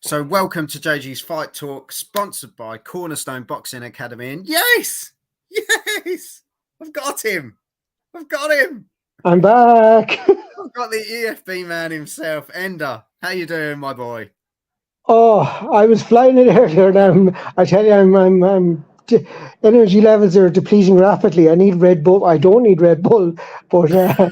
So welcome to JG's Fight Talk, sponsored by Cornerstone Boxing Academy. And yes, I've got him. I'm back. I've got the EFB man himself, Ender. How you doing, my boy? Oh, I was flying it earlier, and I tell you, energy levels are depleting rapidly. I need Red Bull. I don't need Red Bull, but The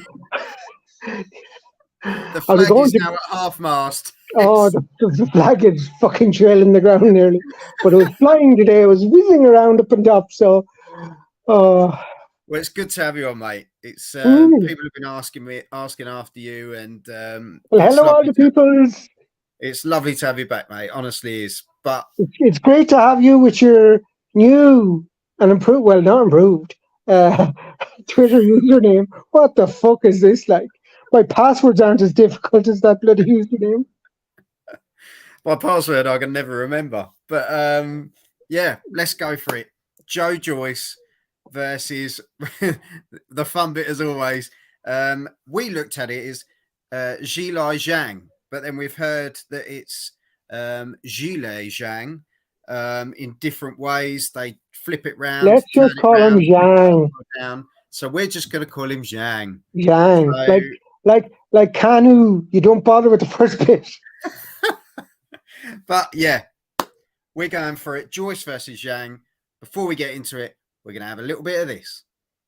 I was flag going is to. now at half-mast. Oh, the flag is fucking trailing the ground nearly. But it was flying today. It was whizzing around up and top. So, Well, it's good to have you on, mate. It's people have been asking after you, and well, hello, all the people. It's lovely to have you back, mate. Honestly, is. But it's great to have you with your new and improved. Well, not improved. Twitter username. What the fuck is this like? My passwords aren't as difficult as that bloody username. My password I can never remember. But yeah, let's go for it. Joe Joyce versus the fun bit as always. We looked at it as Zhilei Zhang, but then we've heard that it's Zhilei Zhang in different ways. They flip it round. Let's just call him Zhang. So we're just going to call him Zhang. Zhang, so, like Kanu. You don't bother with the first bit. But yeah, we're going for it. Joyce versus Zhang. Before we get into it, we're going to have a little bit of this.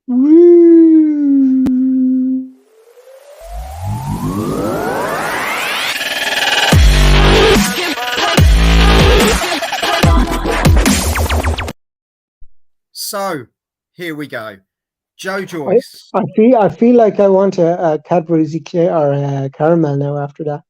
Woo. So here we go. Joe Joyce. I feel like I want a Cadbury's Eclair or a caramel now after that.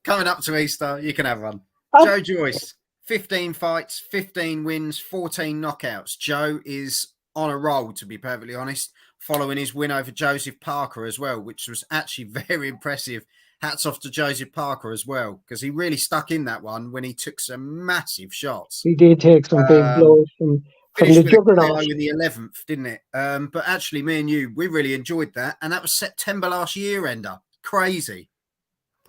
Coming up to Easter, you can have one. Joe Joyce, 15 fights, 15 wins, 14 knockouts. Joe is on a roll, to be perfectly honest, following his win over Joseph Parker as well, which was actually very impressive. Hats off to Joseph Parker as well, because he really stuck in that one when he took some massive shots. He did take some big blows from the juggernaut. In the 11th, didn't it? But actually, me and you, we really enjoyed that. And that was September last year, Ender. Crazy.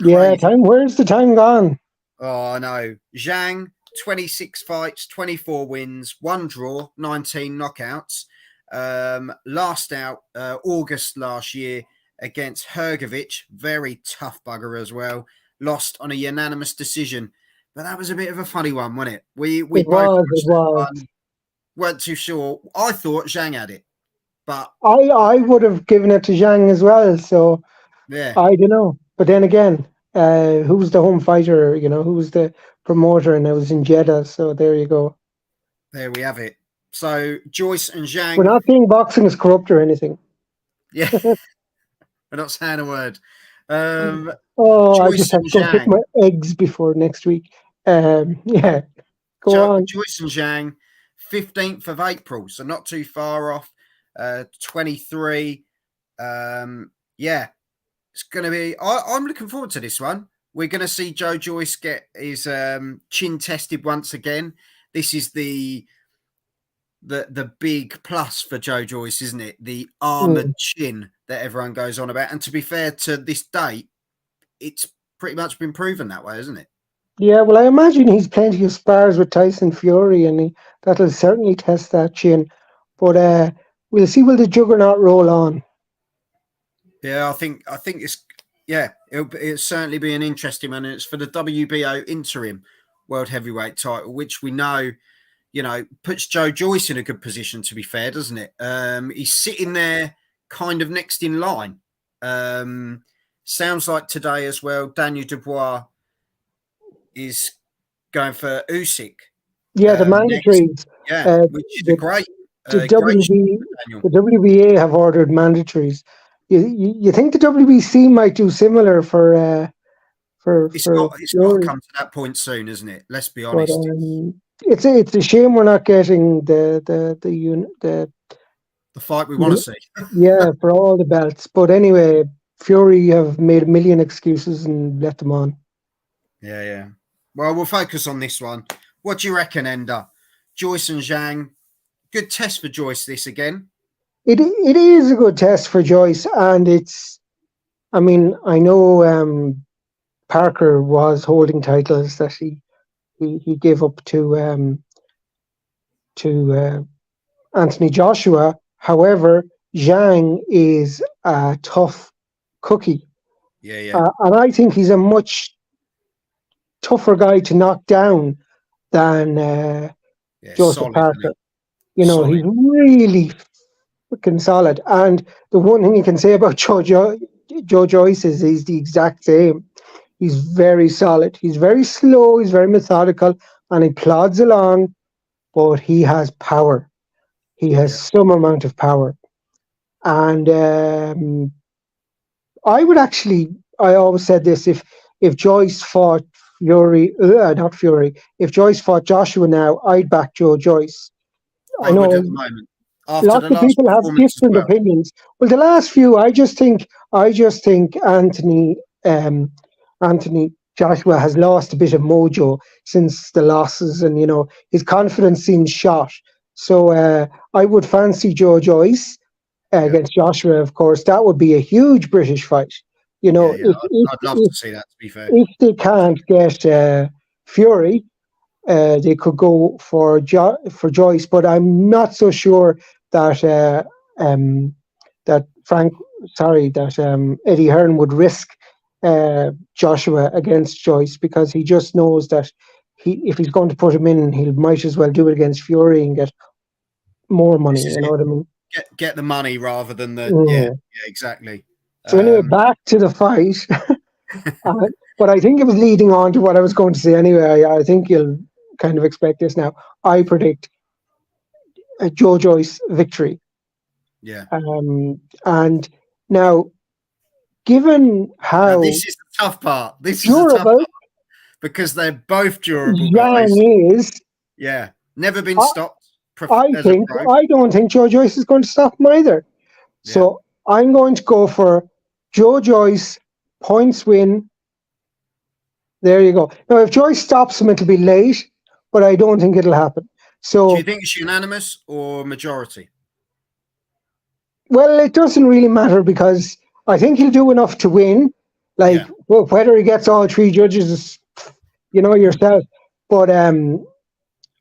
Yeah, where's the time gone? Oh, I know. Zhang, 26 fights, 24 wins, 1 draw, 19 knockouts. Last out, August last year against Hrgovic. Very tough bugger as well. Lost on a unanimous decision. But that was a bit of a funny one, wasn't it? We both weren't too sure. I thought Zhang had it. But I would have given it to Zhang as well. So yeah, I don't know. But then again, who was the home fighter? You know, who was the promoter? And it was in Jeddah. So there you go. There we have it. So Joyce and Zhang. We're not saying boxing is corrupt or anything. Yeah, we're not saying a word. Joyce I just have to go pick my eggs before next week. Yeah, go on. Joyce and Zhang, 15th of April, so not too far off. 23. Yeah. It's going to be. I'm looking forward to this one. We're going to see Joe Joyce get his chin tested once again. This is the big plus for Joe Joyce, isn't it? The armored chin that everyone goes on about. And to be fair, to this date, it's pretty much been proven that way, isn't it? Yeah, well, I imagine he's plenty of spars with Tyson Fury, and that'll certainly test that chin. But we'll see. Will the juggernaut roll on? Yeah, I think it's it'll certainly be an interesting one. And it's for the WBO interim world heavyweight title, which we know, puts Joe Joyce in a good position. To be fair, doesn't it? He's sitting there, kind of next in line. Sounds like today as well. Daniel Dubois is going for Usyk. Yeah, the mandatories. Which is great. The WBA have ordered mandatories. You think the WBC might do similar for it's got to come to that point soon, isn't it? Let's be honest. But, it's a shame we're not getting the fight we want to see. Yeah, for all the belts. But anyway, Fury have made a million excuses and let them on. Yeah. Well, we'll focus on this one. What do you reckon, Ender? Joyce and Zhang. Good test for Joyce this again. It is a good test for Joyce, and I know Parker was holding titles that he gave up to Anthony Joshua. However, Zhang is a tough cookie, Yeah, yeah, and I think he's a much tougher guy to knock down than yeah. Joseph Solid, isn't Parker. he? He's Solid. really freaking solid. And the one thing you can say about Joe Joyce is he's the exact same. He's very solid. He's very slow. He's very methodical, and he plods along. But he has power. He has Yeah, some amount of power. And I would actually. I always said this: if Joyce fought Fury, not Fury, if Joyce fought Joshua now, I'd back Joe Joyce. I I would know at the moment. After lots the of last people have performance as different well. opinions. Well, the last few, I just think Anthony Joshua has lost a bit of mojo since the losses, and his confidence seems shot. So I would fancy Joe Joyce Yeah, against Joshua. Of course, that would be a huge British fight. You yeah, know, yeah. if if I'd love if, to see that. To be fair. if they can't get Fury, they could go for Joyce, but I'm not so sure that um, that Frank, sorry, that Eddie Hearn would risk Joshua against Joyce, because he just knows that if he's going to put him in, he might as well do it against Fury and get more money. This is You know it. what I mean? Get the money rather than the yeah, Yeah. yeah, exactly. So anyway, Um, back to the fight. But I think it was leading on to what I was going to say anyway. I think you'll kind of expect this now. I predict a Joe Joyce victory. yeah. And now, given Now how this is the tough part. This is the tough durable part because they're both durable Zhang guys. is, Yeah, never been I, stopped I as a think pro. I don't think Joe Joyce is going to stop him either. Yeah. So I'm going to go for Joe Joyce points win. There you go. Now, if Joyce stops him, it'll be late, but I don't think it'll happen. Do you So, think it's unanimous or majority? well, it doesn't really matter because I think he'll do enough to win. Like, Yeah. well, whether he gets all three judges is, yourself. But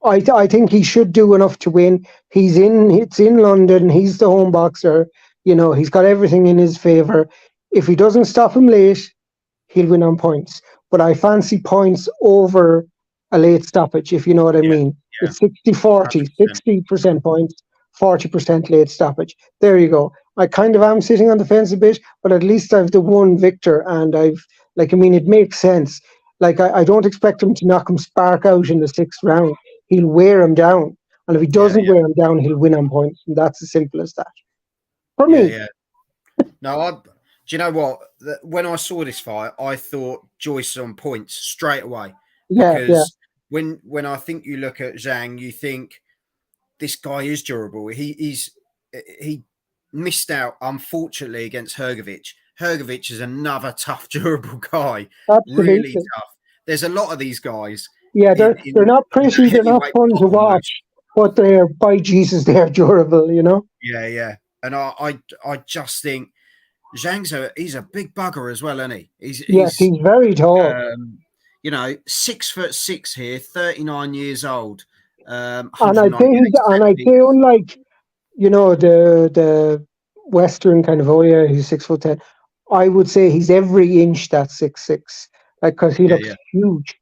I think he should do enough to win. It's in London. He's the home boxer. He's got everything in his favour. If he doesn't stop him late, he'll win on points. But I fancy points over a late stoppage, if you know what I Yeah. mean. Yeah. It's 60-40, 100%. 60% points, 40% late stoppage. There you go. I kind of am sitting on the fence a bit, but at least I've the one victor, and it makes sense. Like, I don't expect him to knock him spark out in the sixth round. He'll wear him down. And if he Yeah. doesn't Yeah. wear him down, he'll win on points. And that's as simple as that. For Yeah. me. Yeah. No, do you know what? When I saw this fight, I thought Joyce on points straight away Yeah, yeah. because when I think you look at Zhang, you think this guy is durable. He missed out unfortunately against Hergovic. Hergovic is another tough, durable guy, really Absolutely. tough. There's a lot of these guys Yeah, they're in not that pretty, they're not heavyweight fun pot to almost. watch, but they're, by Jesus, they're durable. Yeah, yeah. And I just think he's a big bugger as well, isn't he? Yes, He's he's very tall. um, 6'6" here, 39 years old, And I'd say 198 centimeters. unlike, the Western kind of, oh yeah, he's 6'10". I would say he's every inch that 6'6", like, because he Yeah, looks yeah. huge.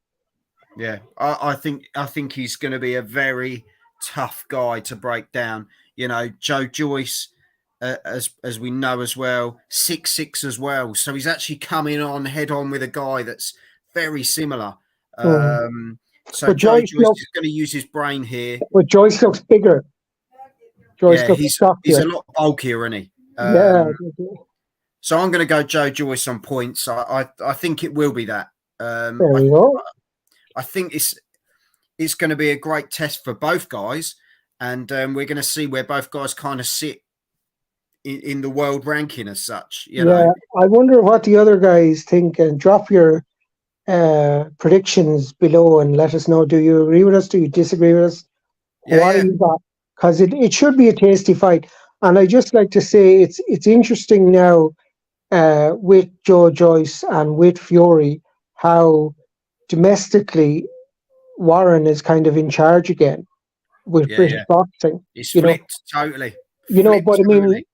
Yeah, I think he's going to be a very tough guy to break down. Joe Joyce, as we know as well, 6'6" as well. So he's actually coming on head on with a guy that's very similar. Mm. So But Joe Joyce Joyce looks, is going to use his brain here. but Joyce looks bigger. Joyce Yeah, looks he's a stockier. lot bulkier, isn't he? Yeah, So I'm going to go Joe Joyce on points. I think it will be that. there you go. I think it's going to be a great test for both guys, and we're going to see where both guys kind of sit in the world ranking as such. Yeah, I wonder what the other guys think. And drop your predictions below and let us know. Do you agree with us? Do you disagree with us? Yeah, What do yeah, you got? Because it should be a tasty fight. And I just like to say it's interesting now with Joe Joyce and with Fury how domestically Warren is kind of in charge again with Yeah, British yeah. boxing. It's You know, flipped totally. but Flipped I mean, totally.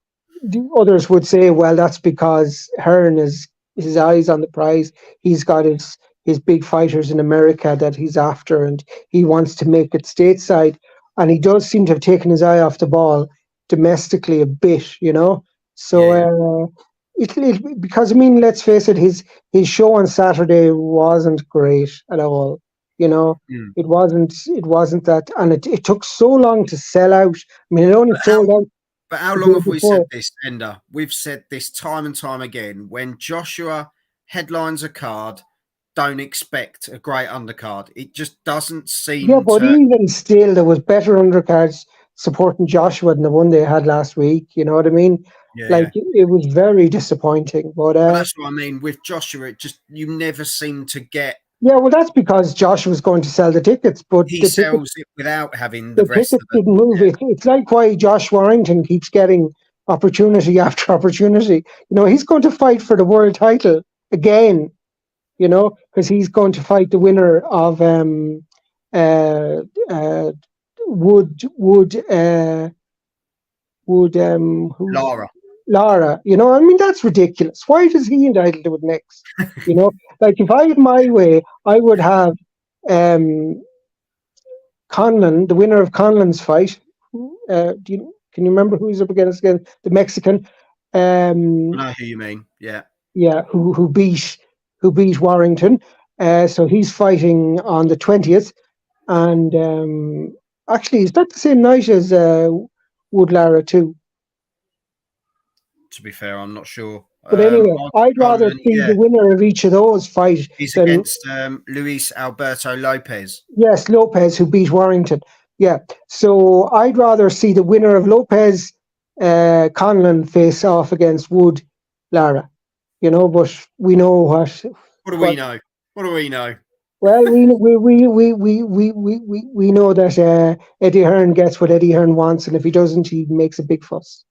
the others would say, well, that's because Hearn is his eyes on the prize. He's got his big fighters in America that he's after, and he wants to make it stateside. And he does seem to have taken his eye off the ball domestically a bit, you know. Yeah, So yeah. because I mean, let's face it, his show on Saturday wasn't great at all. You know, Mm. it wasn't that, and it took so long to sell out. I mean, it only But how sold out but how the long day have we said before. this, Ender? We've said this time and time again. When Joshua headlines a card, don't expect a great undercard. It just doesn't Yeah, seem but to. even still, there was better undercards supporting Joshua than the one they had last week. You know what I mean? Yeah, Like yeah. it was very disappointing. But But that's what I mean with Joshua. It just you never seem to get. yeah, well, that's because Josh was going to sell the tickets, but He the tickets sells it without having the the rest tickets of the. didn't move. Yeah, It's like why Josh Warrington keeps getting opportunity after opportunity. You know, he's going to fight for the world title again. You know, because he's going to fight the winner of uh, uh, Wood Wood Wood who Lara. Lara. You know, I mean that's ridiculous. Why is he entitled to it next? You know, like if I had my way, I would have um Conlon, the winner of Conlon's fight. Can you remember who he's up against again? The Mexican. I Um, know who you mean. Yeah. yeah, who beat Warrington. So he's fighting on the 20th, and actually, is that the same night as Woodlara too? To be fair, I'm not sure. But anyway, I'd rather Conlon, see the yeah, winner of each of those fight he's than against Luis Alberto Lopez. yes, Lopez who beat Warrington. Yeah, so I'd rather see the winner of Lopez Conlon face off against Wood Lara. You know, but we know What do we what know? What do we know? well, we know that Eddie Hearn gets what Eddie Hearn wants, and if he doesn't, he makes a big fuss.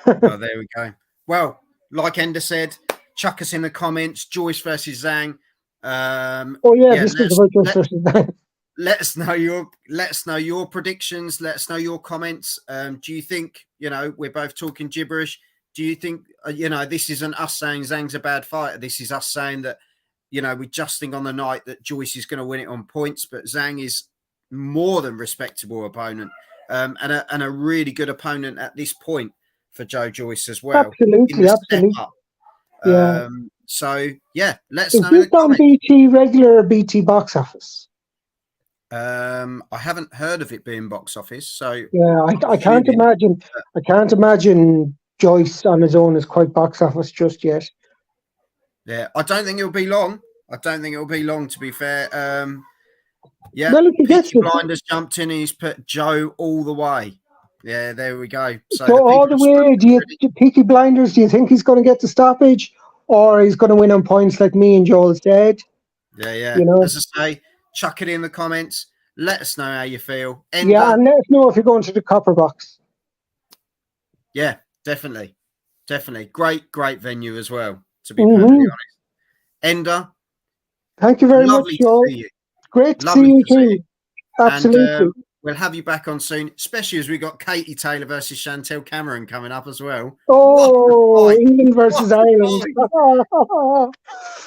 Well, there we go. Well, like Ender said, chuck us in the comments. Joyce versus Zhang. Oh yeah, Yeah, this was about just versus that. let us know your predictions. Let us know your comments. Do you think we're both talking gibberish? Do you think this isn't us saying Zhang's a bad fighter? This is us saying that we're justing on the night that Joyce is going to win it on points, but Zhang is more than respectable opponent, and a really good opponent at this point for Joe Joyce as well in Absolutely, the step absolutely. up. Yeah. So yeah, let us Is know in this the on comments. BT regular or BT box office? I haven't heard of it being box office, so Yeah, I'm I can't assuming. imagine. I can't imagine Joyce on his own is quite box office just yet. Yeah, I don't think it'll be long. I don't think it'll be long, to be fair. Yeah, Well, if he gets Peaky it, Blinders jumped in and he's put Joe all the way. Yeah, there we go. So so the all people the have way, spoken already. Peaky Blinders, do you think he's going to get the stoppage, or he's going to win on points like me and Joel said? Yeah, yeah. You know, As I say, chuck it in the comments. Let us know how you feel. yeah, Ender, and let us know if you're going to the copper box. yeah, definitely. Definitely. Great venue as well, to be perfectly Hmm. honest. Ender, Thank you very much, lovely to Joel. see you. Great to see Lovely you to see you. too. And Absolutely. we'll have you back on soon, especially as we got Katie Taylor versus Chantel Cameron coming up as well. What a Oh, fight! England What versus a Ireland.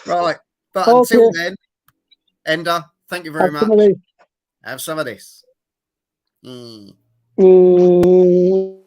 fight! Right. But until Okay, then, Ender, thank you very have some much. of this. Have some of this. Mm. Mm.